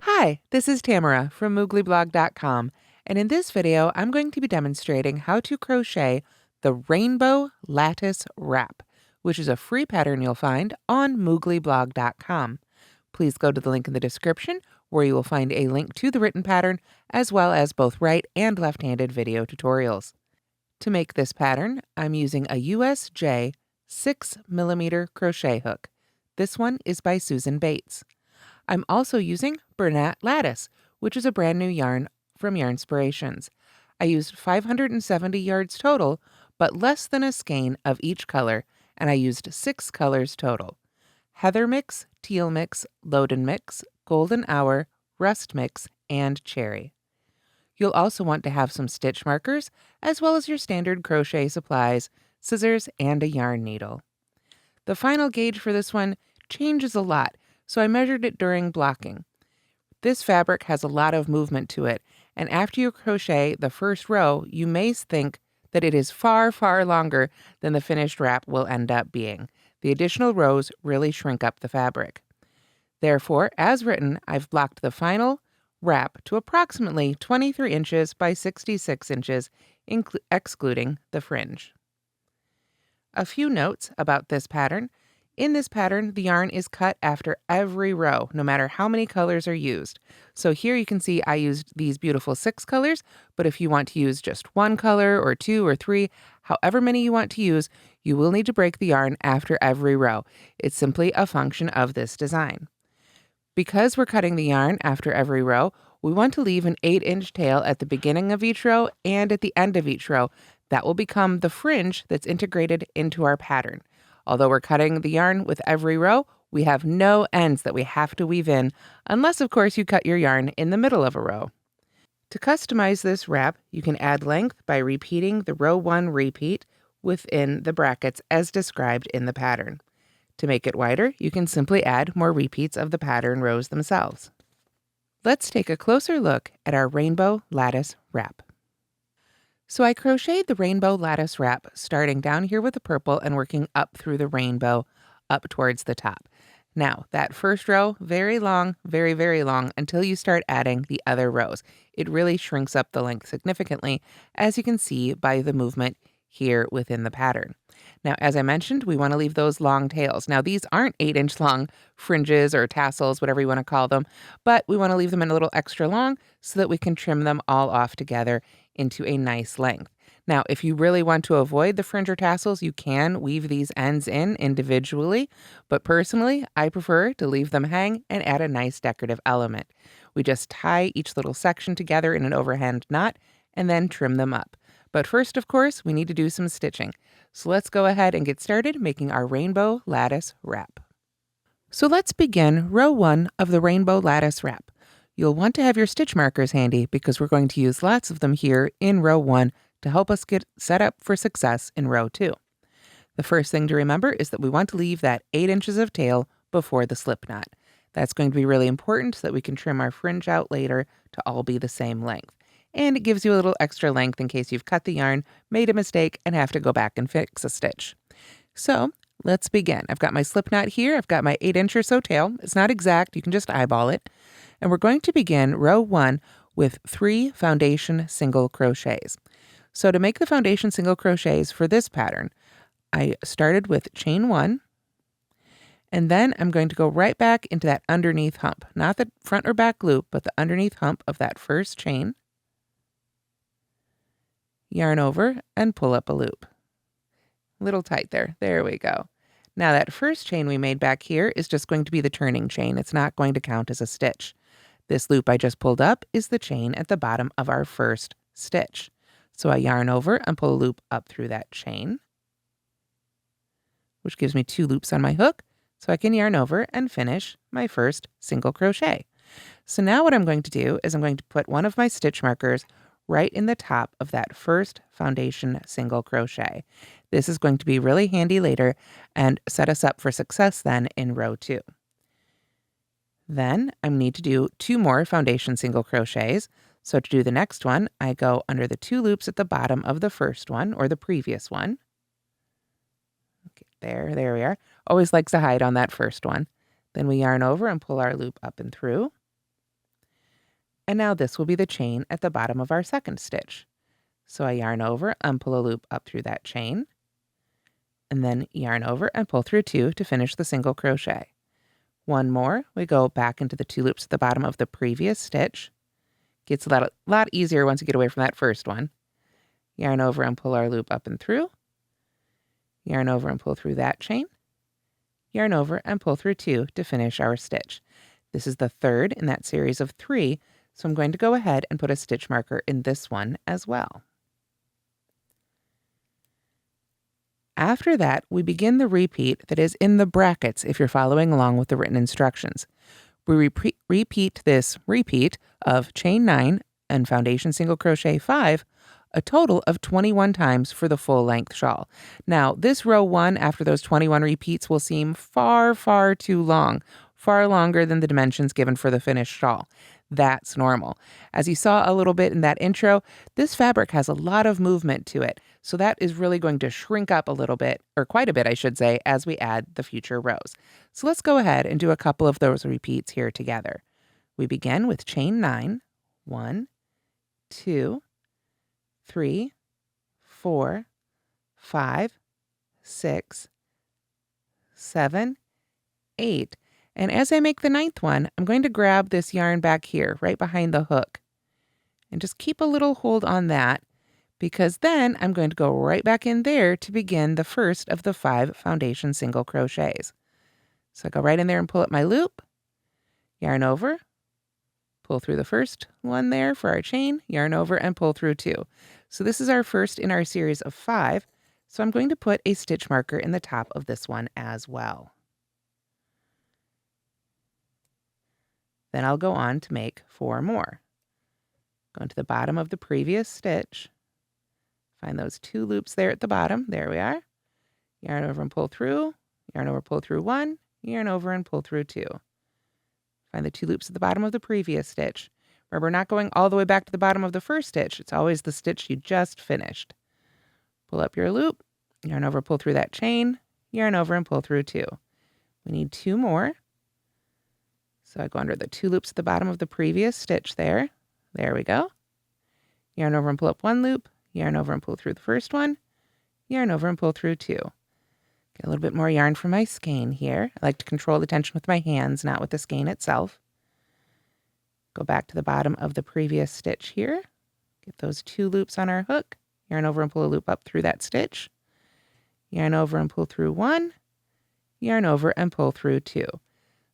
Hi, this is Tamara from mooglyblog.com, and in this video I'm going to be demonstrating how to crochet the Rainbow Lattice Wrap, which is a free pattern you'll find on mooglyblog.com. Please go to the link in the description where you will find a link to the written pattern as well as both right and left-handed video tutorials. To make this pattern, I'm using a USJ 6mm crochet hook. This one is by Susan Bates. I'm also using Bernat Lattice, which is a brand new yarn from Yarnspirations. I used 570 yards total, but less than a skein of each color, and I used 6 colors total: Heather Mix, Teal Mix, Loden Mix, Golden Hour, Rust Mix, and Cherry. You'll also want to have some stitch markers, as well as your standard crochet supplies, scissors, and a yarn needle. The final gauge for this one changes a lot, so I measured it during blocking. This fabric has a lot of movement to it, and after you crochet the first row, you may think that it is far, far longer than the finished wrap will end up being. The additional rows really shrink up the fabric. Therefore, as written, I've blocked the final wrap to approximately 23 inches by 66 inches, excluding the fringe. A few notes about this pattern. In this pattern, the yarn is cut after every row, no matter how many colors are used. So here you can see I used these beautiful 6 colors, but if you want to use just 1 color or 2 or 3, however many you want to use, you will need to break the yarn after every row. It's simply a function of this design. Because we're cutting the yarn after every row, we want to leave an 8-inch tail at the beginning of each row and at the end of each row. That will become the fringe that's integrated into our pattern. Although we're cutting the yarn with every row, we have no ends that we have to weave in, unless of course you cut your yarn in the middle of a row. To customize this wrap, you can add length by repeating the row 1 repeat within the brackets as described in the pattern. To make it wider, you can simply add more repeats of the pattern rows themselves. Let's take a closer look at our Rainbow Lattice Wrap. So I crocheted the Rainbow Lattice Wrap starting down here with the purple and working up through the rainbow up towards the top. Now, that first row, very long, very, very long until you start adding the other rows. It really shrinks up the length significantly, as you can see by the movement here within the pattern. Now, as I mentioned, we want to leave those long tails. Now, these aren't 8-inch long fringes or tassels, whatever you want to call them, but we want to leave them in a little extra long so that we can trim them all off together into a nice length. Now, if you really want to avoid the fringe or tassels, you can weave these ends in individually, but personally, I prefer to leave them hang and add a nice decorative element. We just tie each little section together in an overhand knot and then trim them up. But first, of course, we need to do some stitching. So let's go ahead and get started making our Rainbow Lattice Wrap. So let's begin row 1 of the Rainbow Lattice Wrap. You'll want to have your stitch markers handy because we're going to use lots of them here in row 1 to help us get set up for success in row 2. The first thing to remember is that we want to leave that 8 inches of tail before the slip knot. That's going to be really important so that we can trim our fringe out later to all be the same length. And it gives you a little extra length in case you've cut the yarn, made a mistake, and have to go back and fix a stitch. So let's begin. I've got my slip knot here. I've got my 8-inch or so tail. It's not exact. You can just eyeball it. And we're going to begin row 1 with 3 foundation single crochets. So to make the foundation single crochets for this pattern, I started with chain 1, and then I'm going to go right back into that underneath hump, not the front or back loop, but the underneath hump of that first chain. Yarn over and pull up a loop. A little tight there. There we go. Now that first chain we made back here is just going to be the turning chain. It's not going to count as a stitch. This loop I just pulled up is the chain at the bottom of our first stitch. So I yarn over and pull a loop up through that chain, which gives me 2 loops on my hook, so I can yarn over and finish my first single crochet. So now what I'm going to do is I'm going to put one of my stitch markers right in the top of that first foundation single crochet. This is going to be really handy later and set us up for success then in row 2. Then I need to do 2 more foundation single crochets. So to do the next one, I go under the 2 loops at the bottom of the first one, or the previous one. Okay, There we are. Always likes to hide on that first one. Then we yarn over and pull our loop up and through. And now this will be the chain at the bottom of our second stitch. So I yarn over and pull a loop up through that chain, and then yarn over and pull through 2 to finish the single crochet. One more, we go back into the 2 loops at the bottom of the previous stitch. Gets a lot easier once you get away from that first one. Yarn over and pull our loop up and through. Yarn over and pull through that chain. Yarn over and pull through 2 to finish our stitch. This is the third in that series of 3, so I'm going to go ahead and put a stitch marker in this one as well. After that, we begin the repeat that is in the brackets if you're following along with the written instructions. We repeat this repeat of chain 9 and foundation single crochet 5 a total of 21 times for the full length shawl. Now, this row 1 after those 21 repeats will seem far, far too long, far longer than the dimensions given for the finished shawl. That's normal. As you saw a little bit in that intro, this fabric has a lot of movement to it, so that is really going to shrink up a little bit, or quite a bit, I should say, as we add the future rows. So let's go ahead and do a couple of those repeats here together. We begin with chain 9, 1, 2, 3, 4, 5, 6, 7, 8. And as I make the 9th one, I'm going to grab this yarn back here, right behind the hook. And just keep a little hold on that, because then I'm going to go right back in there to begin the first of the 5 foundation single crochets. So I go right in there and pull up my loop, yarn over, pull through the first one there for our chain, yarn over and pull through 2. So this is our first in our series of 5. So I'm going to put a stitch marker in the top of this one as well. Then I'll go on to make 4 more. Go into the bottom of the previous stitch, find those 2 loops there at the bottom. There we are. Yarn over and pull through, yarn over, pull through 1, yarn over and pull through 2. Find the 2 loops at the bottom of the previous stitch. Remember, not going all the way back to the bottom of the first stitch. It's always the stitch you just finished. Pull up your loop, yarn over, pull through that chain, yarn over and pull through 2. We need 2 more. So I go under the 2 loops at the bottom of the previous stitch there. There we go. Yarn over and pull up 1 loop, yarn over and pull through the first one, yarn over and pull through 2. Get a little bit more yarn from my skein here. I like to control the tension with my hands, not with the skein itself. Go back to the bottom of the previous stitch here. Get those 2 loops on our hook, yarn over and pull a loop up through that stitch, yarn over and pull through 1, yarn over and pull through 2.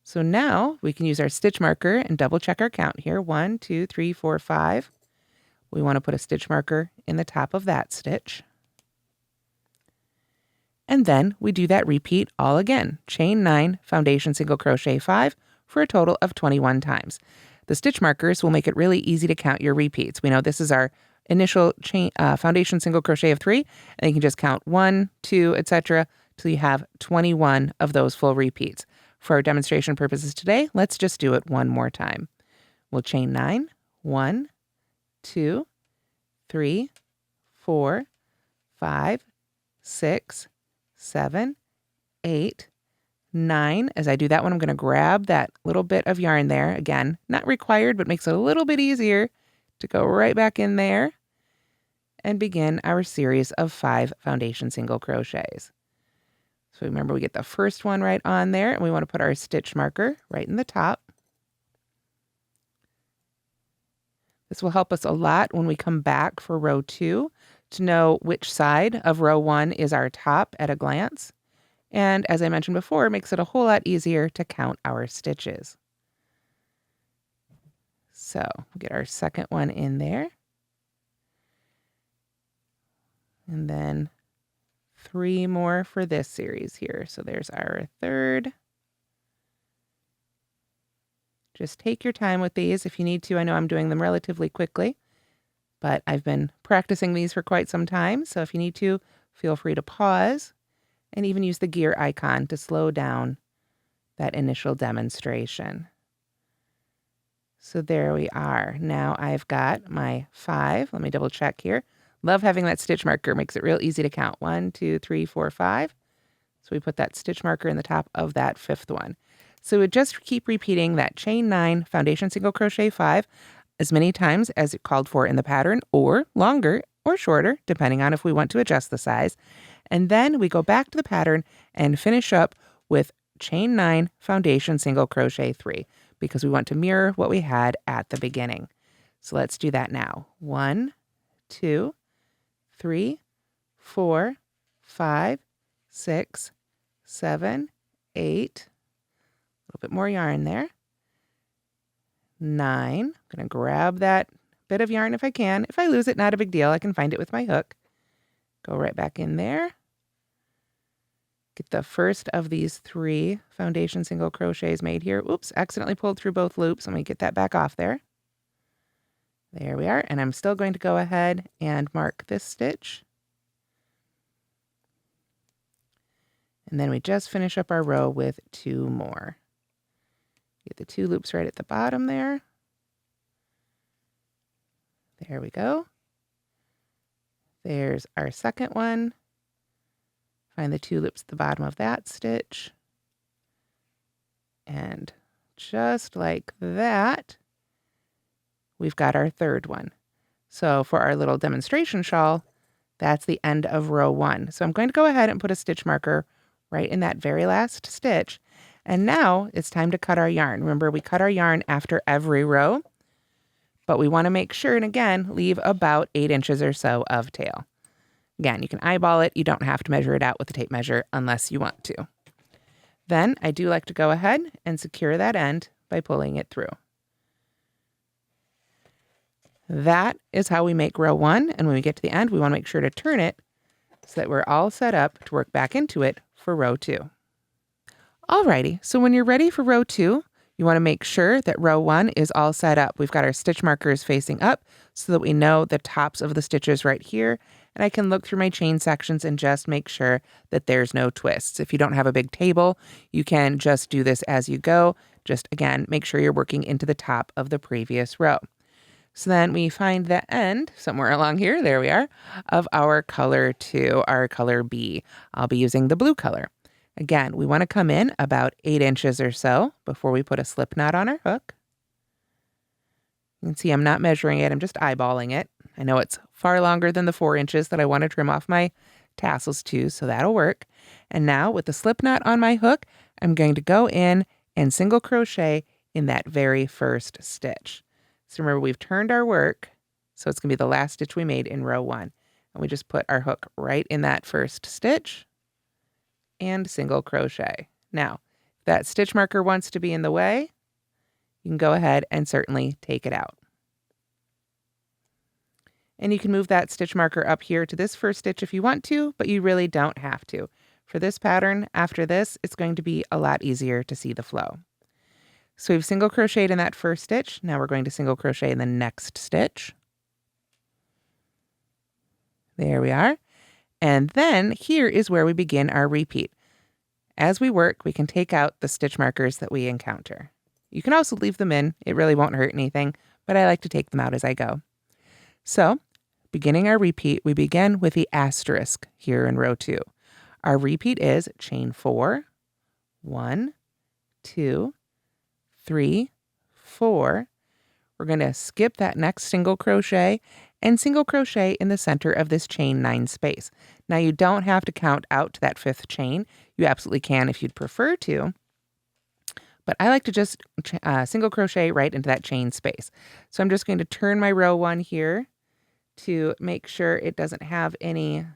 So now we can use our stitch marker and double check our count here. 1, 2, 3, 4, 5. We want to put a stitch marker in the top of that stitch. And then we do that repeat all again. Chain 9, foundation single crochet 5 for a total of 21 times. The stitch markers will make it really easy to count your repeats. We know this is our initial chain, foundation single crochet of 3, and you can just count 1, 2, etc. till you have 21 of those full repeats. For our demonstration purposes today, let's just do it one more time. We'll chain 9, 1, 2, 3, 4, 5, 6, 7, 8, 9. As I do that one, I'm going to grab that little bit of yarn there. Again, not required, but makes it a little bit easier to go right back in there and begin our series of 5 foundation single crochets. So remember, we get the first one right on there, and we want to put our stitch marker right in the top. This will help us a lot when we come back for row 2 to know which side of row 1 is our top at a glance. And as I mentioned before, it makes it a whole lot easier to count our stitches. So we'll get our second one in there. And then 3 more for this series here. So there's our third. Just take your time with these if you need to. I know I'm doing them relatively quickly, but I've been practicing these for quite some time. So if you need to, feel free to pause and even use the gear icon to slow down that initial demonstration. So there we are. Now I've got my 5. Let me double check here. Love having that stitch marker. Makes it real easy to count. 1, 2, 3, 4, 5. So we put that stitch marker in the top of that 5th one. So we just keep repeating that chain 9, foundation single crochet 5 as many times as it called for in the pattern, or longer or shorter, depending on if we want to adjust the size. And then we go back to the pattern and finish up with chain 9, foundation single crochet 3, because we want to mirror what we had at the beginning. So let's do that now. 1, 2, 3, 4, 5, 6, 7, 8. A little bit more yarn there. 9. I'm going to grab that bit of yarn if I can. If I lose it, not a big deal. I can find it with my hook. Go right back in there. Get the first of these 3 foundation single crochets made here. Oops, accidentally pulled through both loops. Let me get that back off there. There we are. And I'm still going to go ahead and mark this stitch. And then we just finish up our row with 2 more. Get the 2 loops right at the bottom there. There we go. There's our second one. Find the 2 loops at the bottom of that stitch. And just like that, we've got our 3rd one. So for our little demonstration shawl, that's the end of row 1. So I'm going to go ahead and put a stitch marker right in that very last stitch. And now it's time to cut our yarn. Remember, we cut our yarn after every row, but we want to make sure, and again, leave about 8 inches or so of tail. Again, you can eyeball it. You don't have to measure it out with a tape measure unless you want to. Then I do like to go ahead and secure that end by pulling it through. That is how we make row 1. And when we get to the end, we want to make sure to turn it so that we're all set up to work back into it for row 2. Alrighty, so when you're ready for row 2, you want to make sure that row 1 is all set up. We've got our stitch markers facing up so that we know the tops of the stitches right here. And I can look through my chain sections and just make sure that there's no twists. If you don't have a big table, you can just do this as you go. Just again, make sure you're working into the top of the previous row. So then we find the end somewhere along here, there we are, of our color 2, our color B. I'll be using the blue color. Again, we want to come in about 8 inches or so before we put a slip knot on our hook. You can see I'm not measuring it, I'm just eyeballing it. I know it's far longer than the 4 inches that I want to trim off my tassels to, so that'll work. And now with the slip knot on my hook, I'm going to go in and single crochet in that very first stitch. So remember, we've turned our work, so it's going to be the last stitch we made in row 1. And we just put our hook right in that first stitch and single crochet. Now, if that stitch marker wants to be in the way, you can go ahead and certainly take it out. And you can move that stitch marker up here to this first stitch if you want to, but you really don't have to. For this pattern, after this, it's going to be a lot easier to see the flow. So we've single crocheted in that first stitch. Now we're going to single crochet in the next stitch. There we are. And then here is where we begin our repeat. As we work, we can take out the stitch markers that we encounter. You can also leave them in. It really won't hurt anything, but I like to take them out as I go. So, beginning our repeat, we begin with the asterisk here in row 2. Our repeat is chain 4, 1, 2, 3, 4. We're going to skip that next single crochet and single crochet in the center of this chain 9 space. Now you don't have to count out to that 5th chain. You absolutely can if you'd prefer to, but I like to just single crochet right into that chain space. So I'm just going to turn my row 1 here to make sure it doesn't have any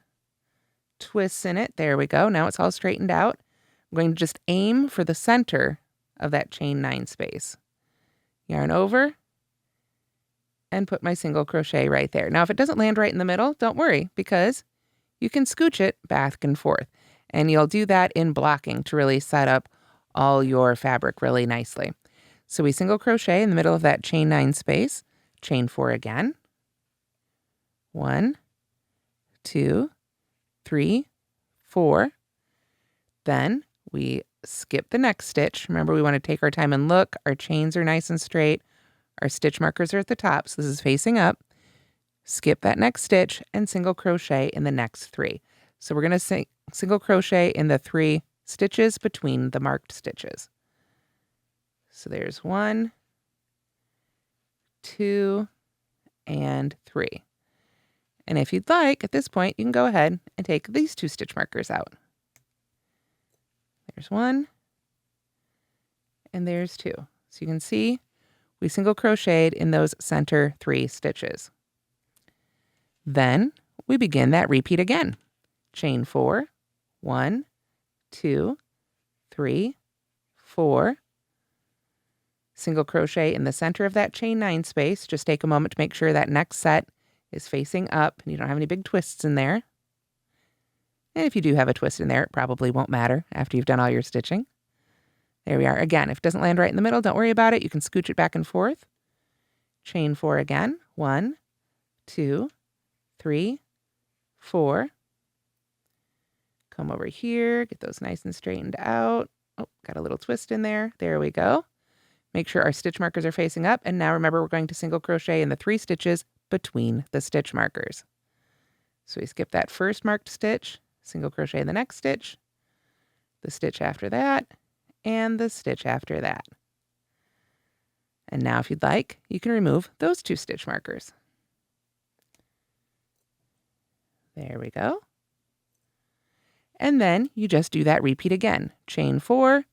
twists in it. There we go. Now it's all straightened out. I'm going to just aim for the center of that chain 9 space. Yarn over and put my single crochet right there. Now if it doesn't land right in the middle, don't worry, because you can scooch it back and forth. And you'll do that in blocking to really set up all your fabric really nicely. So we single crochet in the middle of that chain 9 space, chain 4 again. 1, 2, 3, 4. Then we skip the next stitch. Remember, we want to take our time and look. Our chains are nice and straight. Our stitch markers are at the top, so this is facing up. Skip that next stitch and single crochet in the next 3. So we're going to single crochet in the 3 stitches between the marked stitches. So there's 1, 2, and 3. And if you'd like, at this point, you can go ahead and take these 2 stitch markers out. There's 1, and there's 2. So you can see we single crocheted in those center 3 stitches. Then we begin that repeat again. Chain 4, 1, 2, 3, 4. Single crochet in the center of that chain 9 space. Just take a moment to make sure that next set is facing up and you don't have any big twists in there. And if you do have a twist in there, it probably won't matter after you've done all your stitching. There we are. Again, if it doesn't land right in the middle, don't worry about it. You can scooch it back and forth. Chain 4 again. 1, 2, 3, 4. Come over here, get those nice and straightened out. Oh, got a little twist in there. There we go. Make sure our stitch markers are facing up. And now remember, we're going to single crochet in the 3 stitches between the stitch markers. So we skip that first marked stitch, single crochet in the next stitch, the stitch after that, and the stitch after that. And now if you'd like, you can remove those 2 stitch markers. There we go. And then you just do that repeat again. Chain 4,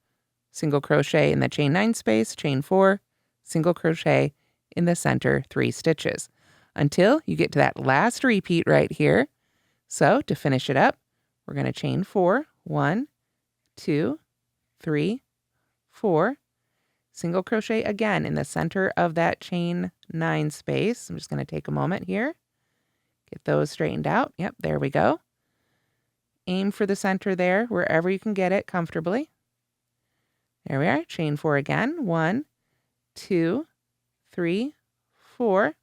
single crochet in the chain 9 space, chain 4, single crochet in the center 3 stitches until you get to that last repeat right here. So to finish it up, we're going to chain 4, 1, 2, 3, 4, single crochet again in the center of that chain 9 space. I'm just going to take a moment here, get those straightened out. Yep, there we go. Aim for the center there, wherever you can get it comfortably. There we are. Chain 4 again. 1, 2, 3, 4.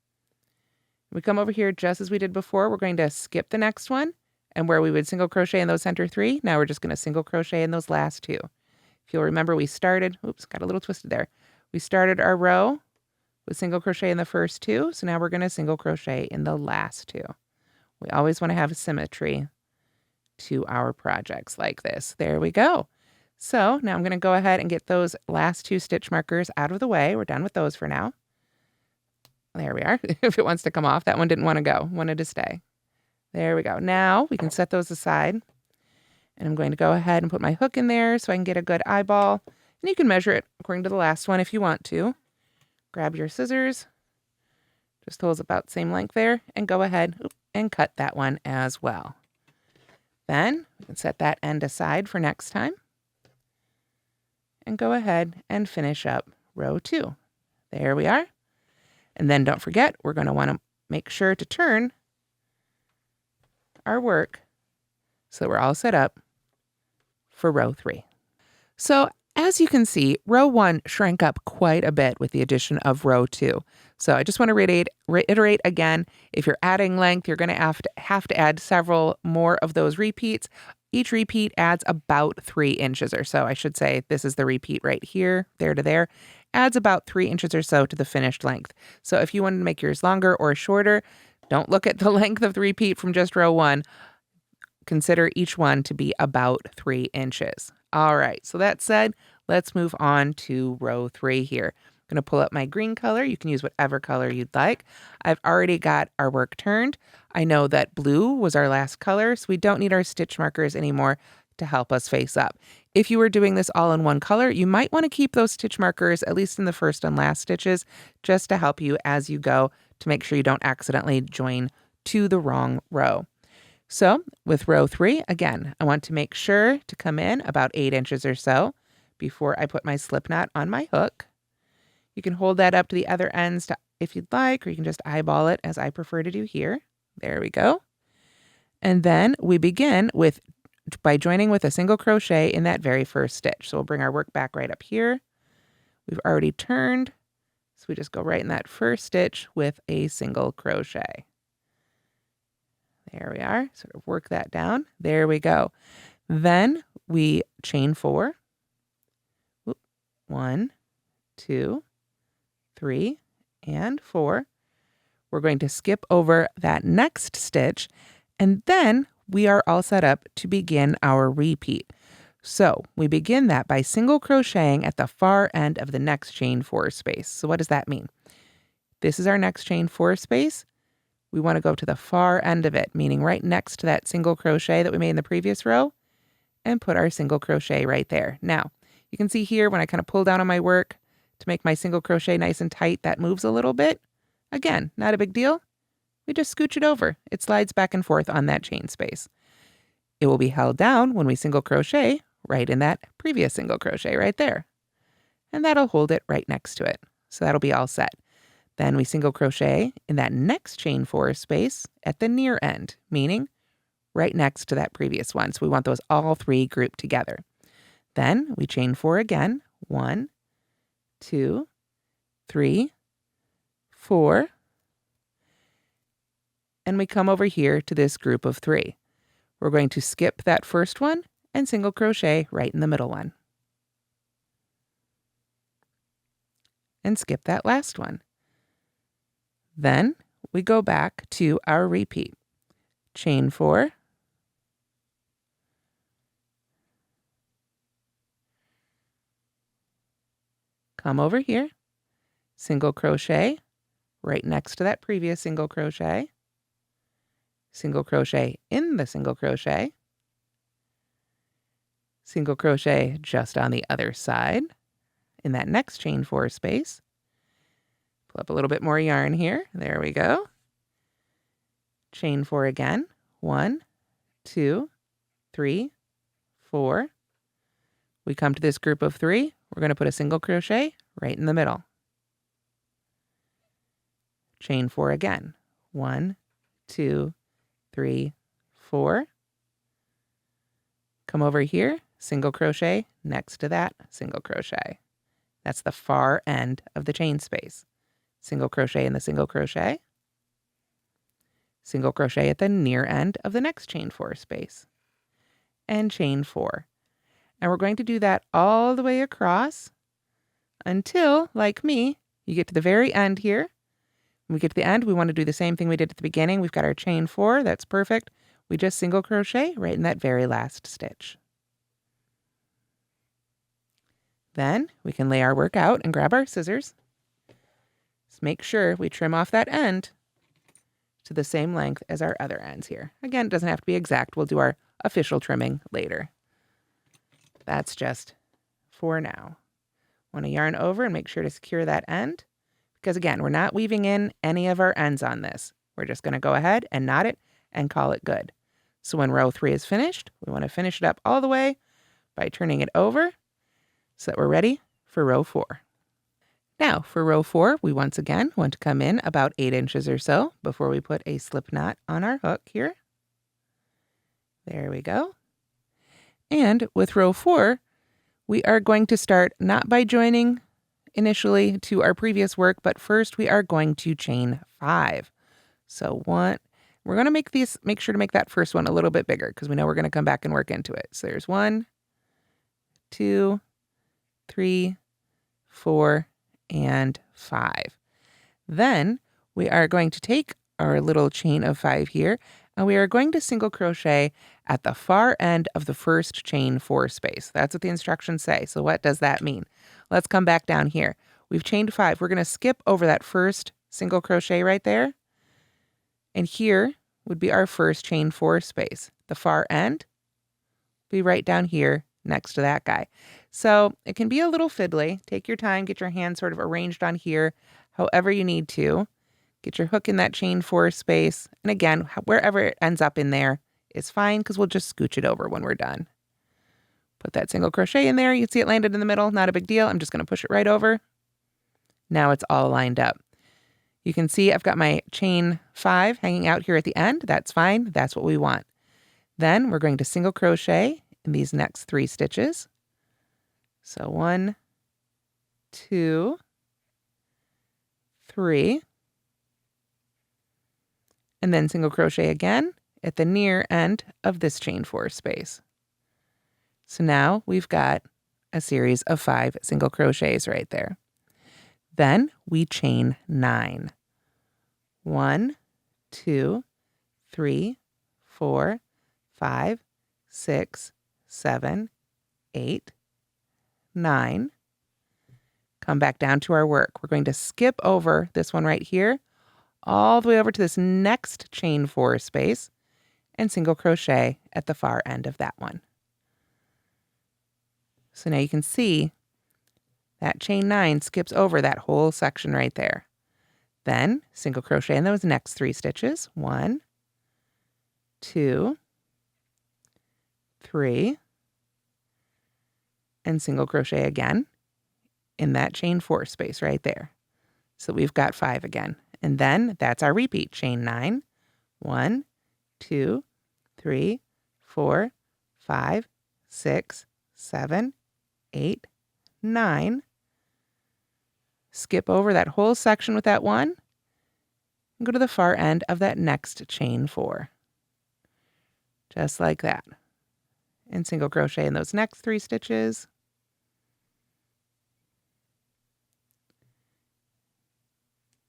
We come over here just as we did before. We're going to skip the next one, and where we would single crochet in those center 3, now we're just going to single crochet in those last 2. If you'll remember, we started, oops, got a little twisted there. We started our row with single crochet in the first 2, so now we're going to single crochet in the last 2. We always want to have symmetry to our projects like this. There we go. So now I'm going to go ahead and get those last 2 stitch markers out of the way. We're done with those for now. There we are. If it wants to come off, that one didn't want to go, wanted to stay. There we go. Now we can set those aside. And I'm going to go ahead and put my hook in there so I can get a good eyeball. And you can measure it according to the last one if you want to. Grab your scissors, just holes about the same length there, and go ahead and cut that one as well. Then we can set that end aside for next time. And go ahead and finish up row 2. There we are. And then don't forget, we're going to want to make sure to turn our work so that we're all set up for row 3. So as you can see, row 1 shrank up quite a bit with the addition of row 2. So I just want to reiterate again, if you're adding length, you're going to have to add several more of those repeats. Each repeat adds about 3 inches or so. I should say this is the repeat right here, there to there. Adds about 3 inches or so to the finished length. So if you wanted to make yours longer or shorter, don't look at the length of the repeat from just row 1. Consider each one to be about 3 inches. All right, so that said, let's move on to row 3 here. I'm going to pull up my green color. You can use whatever color you'd like. I've already got our work turned. I know that blue was our last color, so we don't need our stitch markers anymore to help us face up. If you were doing this all in one color, you might want to keep those stitch markers, at least in the first and last stitches, just to help you as you go to make sure you don't accidentally join to the wrong row. So with row 3, again, I want to make sure to come in about 8 inches or so before I put my slip knot on my hook. You can hold that up to the other ends if you'd like, or you can just eyeball it as I prefer to do here. There we go. And then we begin by joining with a single crochet in that very first stitch. So we'll bring our work back right up here. We've already turned, so we just go right in that first stitch with a single crochet. There we are. Sort of work that down. There we go. Then we chain 4. 1, 2, 3, and 4. We're going to skip over that next stitch, and then we are all set up to begin our repeat. So we begin that by single crocheting at the far end of the next chain 4 space. So what does that mean? This is our next chain 4 space. We want to go to the far end of it, meaning right next to that single crochet that we made in the previous row, and put our single crochet right there. Now, you can see here when I kind of pull down on my work to make my single crochet nice and tight, that moves a little bit. Again, not a big deal. We just scooch it over. It slides back and forth on that chain space. It will be held down when we single crochet right in that previous single crochet right there. And that'll hold it right next to it. So that'll be all set. Then we single crochet in that next chain 4 space at the near end, meaning right next to that previous one. So we want those all 3 grouped together. Then we chain 4 again. 1, 2, 3, 4. And we come over here to this group of 3. We're going to skip that first one and single crochet right in the middle one. And skip that last one. Then we go back to our repeat. Chain 4. Come over here. Single crochet right next to that previous single crochet. Single crochet in the single crochet. Single crochet just on the other side in that next chain 4 space. Pull up a little bit more yarn here. There we go. Chain 4 again. 1, 2, 3, 4. We come to this group of 3. We're going to put a single crochet right in the middle. Chain 4 again. 1, 2, 3, 4. Come over here, single crochet next to that single crochet. That's the far end of the chain space. Single crochet in the single crochet. Single crochet at the near end of the next chain 4 space. And chain 4. And we're going to do that all the way across until, like me, you get to the very end here. When we get to the end, we want to do the same thing we did at the beginning. We've got our chain 4. That's perfect. We just single crochet right in that very last stitch. Then we can lay our work out and grab our scissors. Just make sure we trim off that end to the same length as our other ends here. Again, it doesn't have to be exact. We'll do our official trimming later. That's just for now. Want to yarn over and make sure to secure that end. Because again, we're not weaving in any of our ends on this. We're just going to go ahead and knot it and call it good. So when row 3 is finished, we want to finish it up all the way by turning it over so that we're ready for row 4. Now for row 4, we once again want to come in about 8 inches or so before we put a slip knot on our hook here. There we go. And with row 4, we are going to start not by joining initially to our previous work, but first we are going to chain 5. So we're going to make sure to make that first one a little bit bigger because we know we're going to come back and work into it. So there's 1, 2, 3, 4, and 5. Then we are going to take our little chain of 5 here, and we are going to single crochet at the far end of the first chain 4 space. That's what the instructions say. So what does that mean? Let's come back down here. We've chained 5. We're going to skip over that first single crochet right there. And here would be our first chain 4 space. The far end will be right down here next to that guy. So it can be a little fiddly. Take your time, get your hand sort of arranged on here, however you need to. Get your hook in that chain 4 space. And again, wherever it ends up in there is fine because we'll just scooch it over when we're done. Put that single crochet in there. You see it landed in the middle. Not a big deal. I'm just going to push it right over. Now it's all lined up. You can see I've got my chain 5 hanging out here at the end. That's fine. That's what we want. Then we're going to single crochet in these next 3 stitches. So 1, 2, 3. And then single crochet again at the near end of this chain 4 space. So now we've got a series of 5 single crochets right there. Then we chain 9. 1, 2, 3, 4, 5, 6, 7, 8, 9. Come back down to our work. We're going to skip over this one right here, all the way over to this next chain 4 space, and single crochet at the far end of that one. So now you can see that chain 9 skips over that whole section right there. Then single crochet in those next 3 stitches. 1, 2, 3, and single crochet again in that chain 4 space right there. So we've got 5 again. And then that's our repeat. Chain 9, 1, 2, 3, 4, 5, 6, 7, 8, 9. Skip over that whole section with that 1 and go to the far end of that next chain 4. Just like that. And single crochet in those next 3 stitches.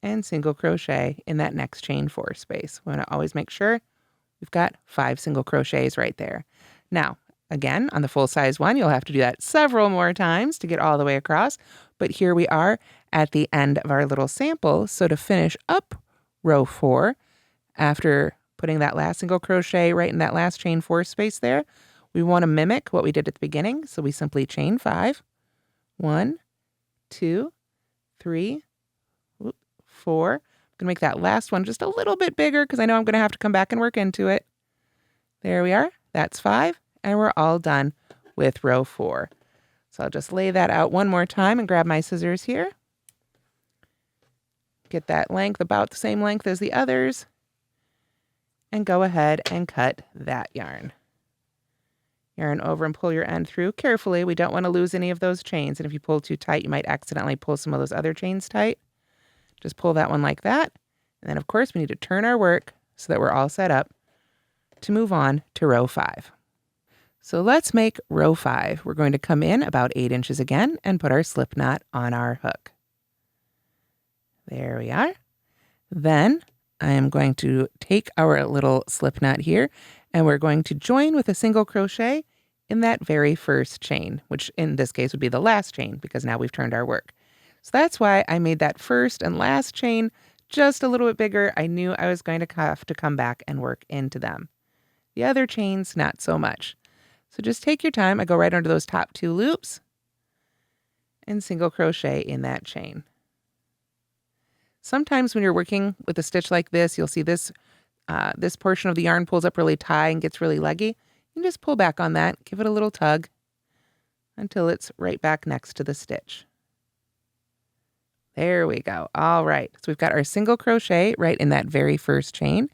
And single crochet in that next chain 4 space. We want to always make sure we've got 5 single crochets right there. Now, again, on the full size one, you'll have to do that several more times to get all the way across. But here we are at the end of our little sample. So to finish up row 4, after putting that last single crochet right in that last chain 4 space there, we want to mimic what we did at the beginning. So we simply chain 5, 1, 2, 3, 4. I'm going to make that last one just a little bit bigger because I know I'm going to have to come back and work into it. There we are. That's 5, and we're all done with row 4. So I'll just lay that out one more time and grab my scissors here. Get that length about the same length as the others, and go ahead and cut that yarn. Yarn over and pull your end through carefully. We don't want to lose any of those chains, and if you pull too tight, you might accidentally pull some of those other chains tight. Just pull that one like that. And then, of course, we need to turn our work so that we're all set up to move on to row 5. So let's make row 5. We're going to come in about 8 inches again and put our slip knot on our hook. There we are. Then I am going to take our little slip knot here and we're going to join with a single crochet in that very first chain, which in this case would be the last chain because now we've turned our work. So that's why I made that first and last chain just a little bit bigger. I knew I was going to have to come back and work into them. The other chains, not so much. So just take your time. I go right under those top 2 loops and single crochet in that chain. Sometimes when you're working with a stitch like this, you'll see this portion of the yarn pulls up really tight and gets really leggy. You can just pull back on that, give it a little tug until it's right back next to the stitch. There we go. All right. So we've got our single crochet right in that very first chain.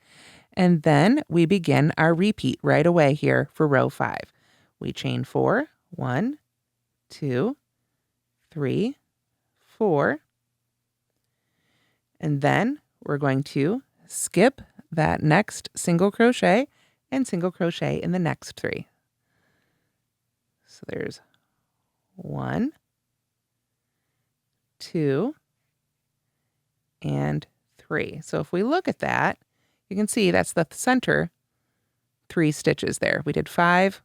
And then we begin our repeat right away here for row 5. We chain 4, 1, 2, 3, 4. And then we're going to skip that next single crochet and single crochet in the next 3. So there's 1, 2, and 3. So if we look at that, you can see that's the center 3 stitches there. We did 5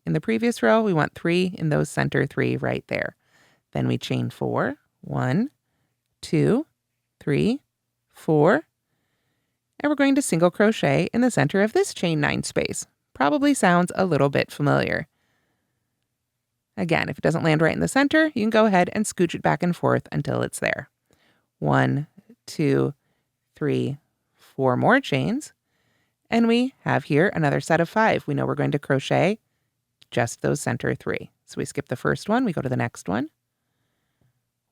in the previous row. We want 3 in those center 3 right there. Then we chain 4, 1, 2, 3, 4. And we're going to single crochet in the center of this chain 9 space. Probably sounds a little bit familiar. Again, if it doesn't land right in the center, you can go ahead and scooch it back and forth until it's there. 1, 2, 3, 4 more chains. And we have here another set of 5. We know we're going to crochet just those center 3. So we skip the first one, we go to the next one.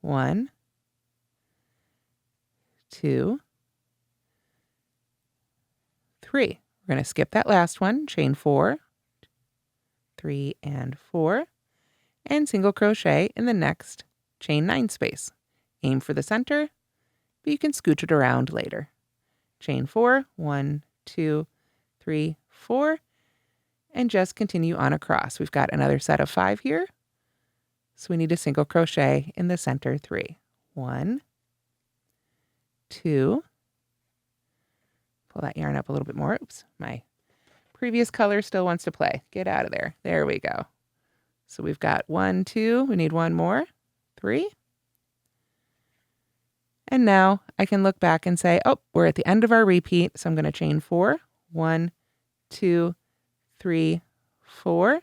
1, 2, 3. We're going to skip that last one, chain 4, 3, and 4, and single crochet in the next chain 9 space. Aim for the center, but you can scooch it around later. Chain 4, 1, 2, 3, 4, and just continue on across. We've got another set of 5 here, so we need a single crochet in the center 3. 1, 2, pull that yarn up a little bit more. Oops, my previous color still wants to play. Get out of there. There we go. So we've got 1, 2, we need one more, 3. And now I can look back and say, oh, we're at the end of our repeat. So I'm going to chain 4, 1, 2, 3, 4,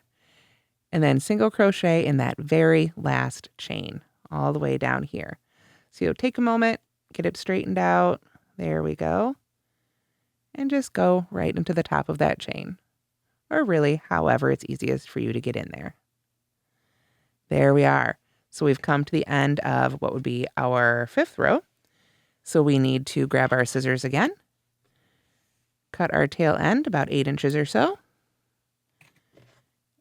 and then single crochet in that very last chain all the way down here. So you'll take a moment, get it straightened out. There we go. And just go right into the top of that chain, or really however it's easiest for you to get in there. There we are. So we've come to the end of what would be our 5th row. So we need to grab our scissors again, cut our tail end about 8 inches or so,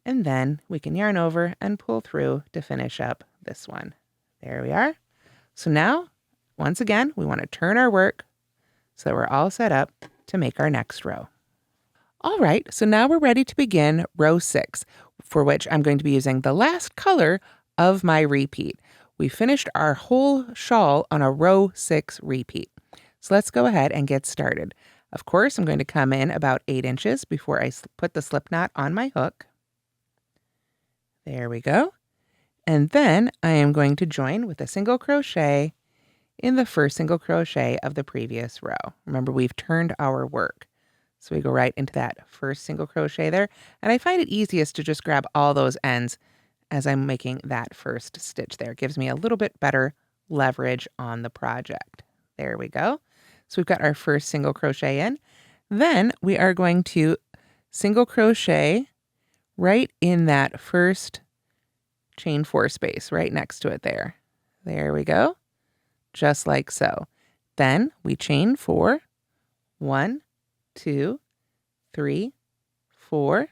and then we can yarn over and pull through to finish up this one. There we are. So now, once again, we want to turn our work so that we're all set up to make our next row. All right, so now we're ready to begin row 6, for which I'm going to be using the last color of my repeat. We finished our whole shawl on a row 6 repeat. So let's go ahead and get started. Of course, I'm going to come in about 8 inches before I put the slip knot on my hook. There we go. And then I am going to join with a single crochet in the first single crochet of the previous row. Remember, we've turned our work. So we go right into that first single crochet there. And I find it easiest to just grab all those ends as I'm making that first stitch there. It gives me a little bit better leverage on the project. There we go. So we've got our first single crochet in. Then we are going to single crochet right in that first chain 4 space, right next to it there. There we go. Just like so. Then we chain 4, 1, 2, 3, 4.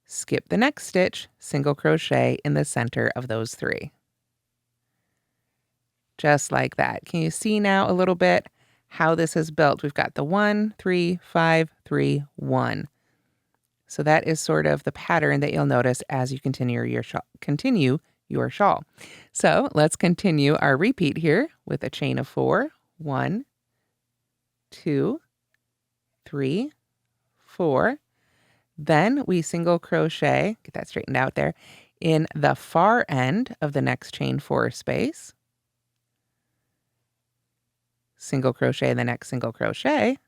Skip the next stitch, single crochet in the center of those 3. Just like that. Can you see now a little bit how this is built? We've got the 1, 3, 5, 3, 1. So that is sort of the pattern that you'll notice as you continue your shawl. So let's continue our repeat here with a chain of 4, 1, 2, 3, 4. Then we single crochet, get that straightened out there, in the far end of the next chain 4 space. Single crochet in the next single crochet.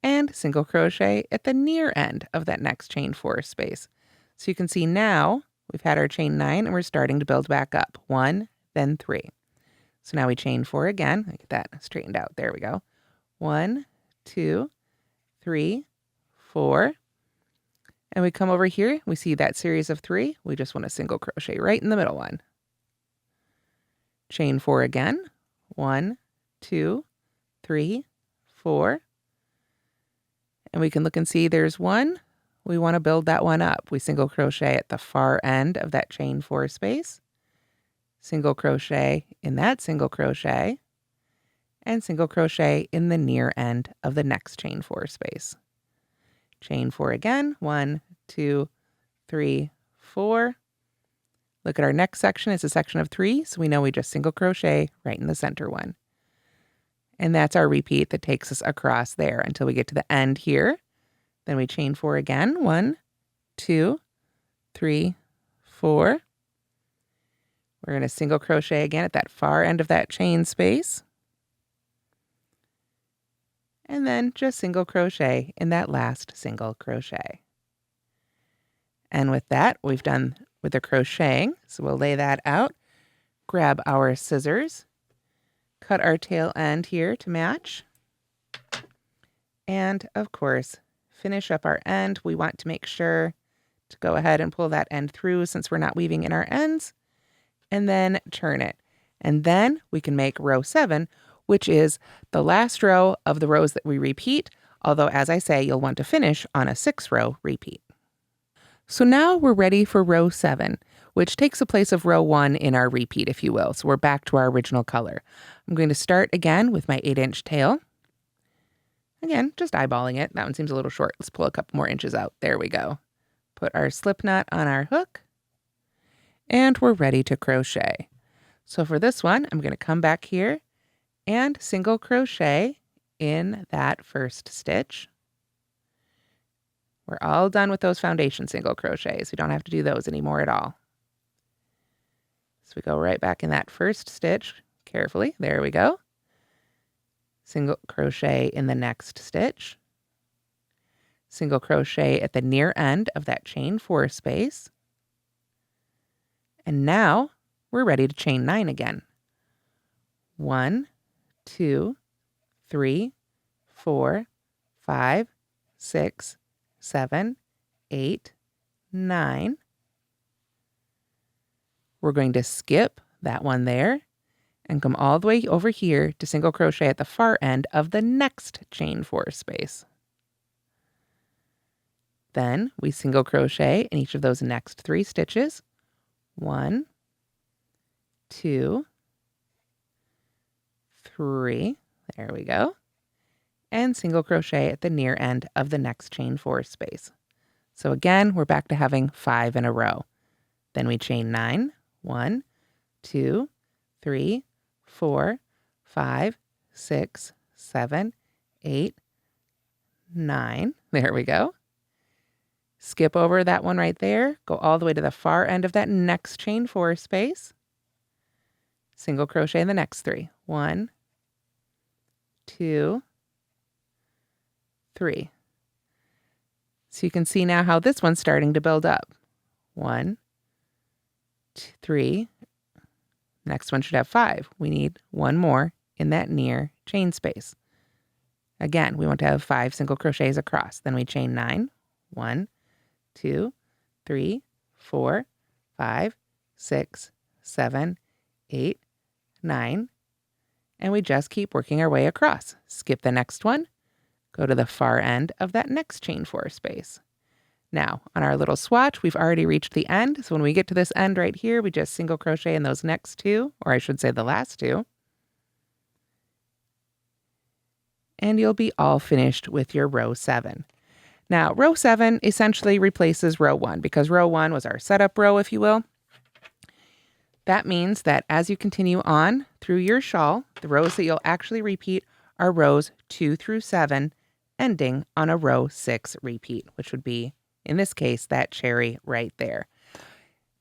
And single crochet at the near end of that next chain 4 space. So you can see now we've had our chain 9 and we're starting to build back up. 1, then 3. So now we chain 4 again. Get that straightened out. There we go. 1, 2, 3, 4. And we come over here. We see that series of 3. We just want to single crochet right in the middle one. Chain 4 again. 1, 2, 3, 4. And we can look and see there's 1. We want to build that one up. We single crochet at the far end of that chain 4 space. Single crochet in that single crochet. And single crochet in the near end of the next chain 4 space. Chain 4 again. 1, 2, 3, 4. Look at our next section. It's a section of 3, so we know we just single crochet right in the center one. And that's our repeat that takes us across there until we get to the end here. Then we chain 4 again. 1, 2, 3, 4. We're going to single crochet again at that far end of that chain space. And then just single crochet in that last single crochet. And with that, we've done with the crocheting. So we'll lay that out, grab our scissors, cut our tail end here to match. And of course, finish up our end. We want to make sure to go ahead and pull that end through since we're not weaving in our ends, and then turn it. And then we can make row 7, which is the last row of the rows that we repeat, although as I say, you'll want to finish on a 6-row repeat. So now we're ready for row 7, which takes the place of row 1 in our repeat, if you will. So we're back to our original color. I'm going to start again with my 8-inch tail. Again, just eyeballing it. That one seems a little short. Let's pull a couple more inches out. There we go. Put our slip knot on our hook, and we're ready to crochet. So for this one, I'm going to come back here and single crochet in that first stitch. We're all done with those foundation single crochets. We don't have to do those anymore at all. So we go right back in that first stitch carefully. There we go. Single crochet in the next stitch. Single crochet at the near end of that chain 4 space. And now we're ready to chain 9 again. 1, 2, 3, 4, 5, 6, 7, 8, 9. We're going to skip that one there and come all the way over here to single crochet at the far end of the next chain 4 space. Then we single crochet in each of those next 3 stitches. 1, 2, 3. There we go. And single crochet at the near end of the next chain 4 space. So again, we're back to having 5 in a row. Then we chain 9. 1, 2, 3, 4, 5, 6, 7, 8, 9. There we go. Skip over that one right there. Go all the way to the far end of that next chain 4 space. Single crochet in the next 3. 1, 2, 3. So you can see now how this one's starting to build up. 1, 2, 3. Next one should have 5. We need one more in that near chain space. Again, we want to have 5 single crochets across. Then we chain 9. 1, 2, 3, 4, 5, 6, 7, 8, 9. And we just keep working our way across. Skip the next one. Go to the far end of that next chain 4 space. Now, on our little swatch, we've already reached the end. So when we get to this end right here, we just single crochet in those next 2, or I should say the last 2. And you'll be all finished with your row 7. Now, row 7 essentially replaces row 1 because row 1 was our setup row, if you will. That means that as you continue on through your shawl, the rows that you'll actually repeat are rows 2 through 7, ending on a row 6 repeat, which would be, in this case, that cherry right there.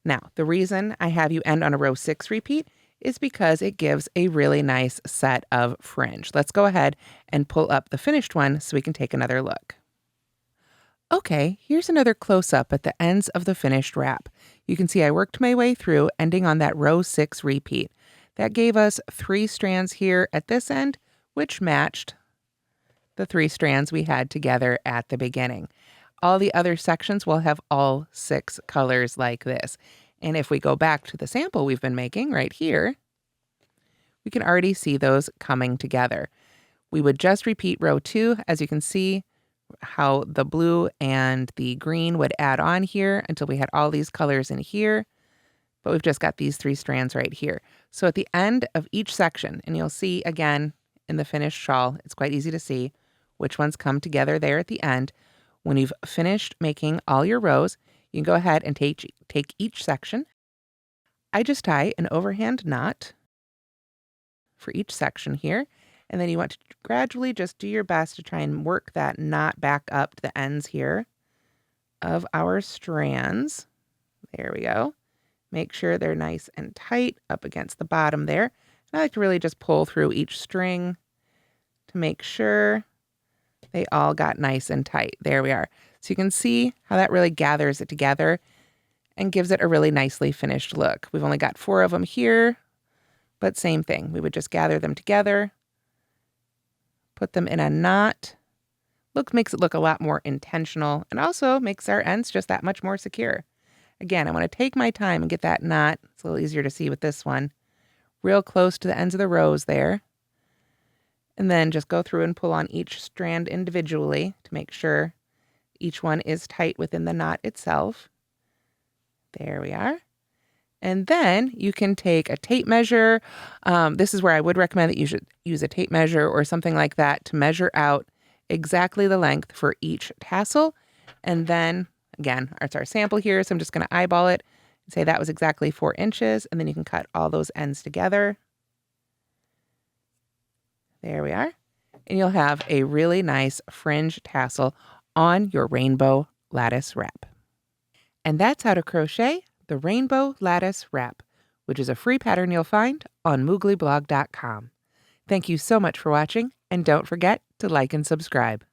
Now, the reason I have you end on a row 6 repeat is because it gives a really nice set of fringe. Let's go ahead and pull up the finished one so we can take another look. Okay, here's another close-up at the ends of the finished wrap. You can see I worked my way through, ending on that row 6 repeat. That gave us 3 strands here at this end, which matched the 3 strands we had together at the beginning. All the other sections will have all 6 colors like this. And if we go back to the sample we've been making right here, we can already see those coming together. We would just repeat row 2, as you can see, how the blue and the green would add on here until we had all these colors in here. But we've just got these 3 strands right here. So at the end of each section, and you'll see again in the finished shawl, it's quite easy to see which ones come together there at the end. When you've finished making all your rows, you can go ahead and take each section. I just tie an overhand knot for each section here. And then you want to gradually just do your best to try and work that knot back up to the ends here of our strands. There we go. Make sure they're nice and tight up against the bottom there. And I like to really just pull through each string to make sure they all got nice and tight. There we are. So you can see how that really gathers it together and gives it a really nicely finished look. We've only got 4 of them here, but same thing. We would just gather them together, put them in a knot. Makes it look a lot more intentional and also makes our ends just that much more secure. Again, I want to take my time and get that knot. It's a little easier to see with this one. Real close to the ends of the rows there. And then just go through and pull on each strand individually to make sure each one is tight within the knot itself. There we are. And then you can take a tape measure. This is where I would recommend that you should use a tape measure or something like that to measure out exactly the length for each tassel. And then, again, it's our sample here, so I'm just going to eyeball it and say that was exactly 4 inches. And then you can cut all those ends together. There we are. and you'll have a really nice fringe tassel on your Rainbow Lattice Wrap. And that's how to crochet the Rainbow Lattice Wrap, which is a free pattern you'll find on mooglyblog.com. Thank you so much for watching, and don't forget to like and subscribe.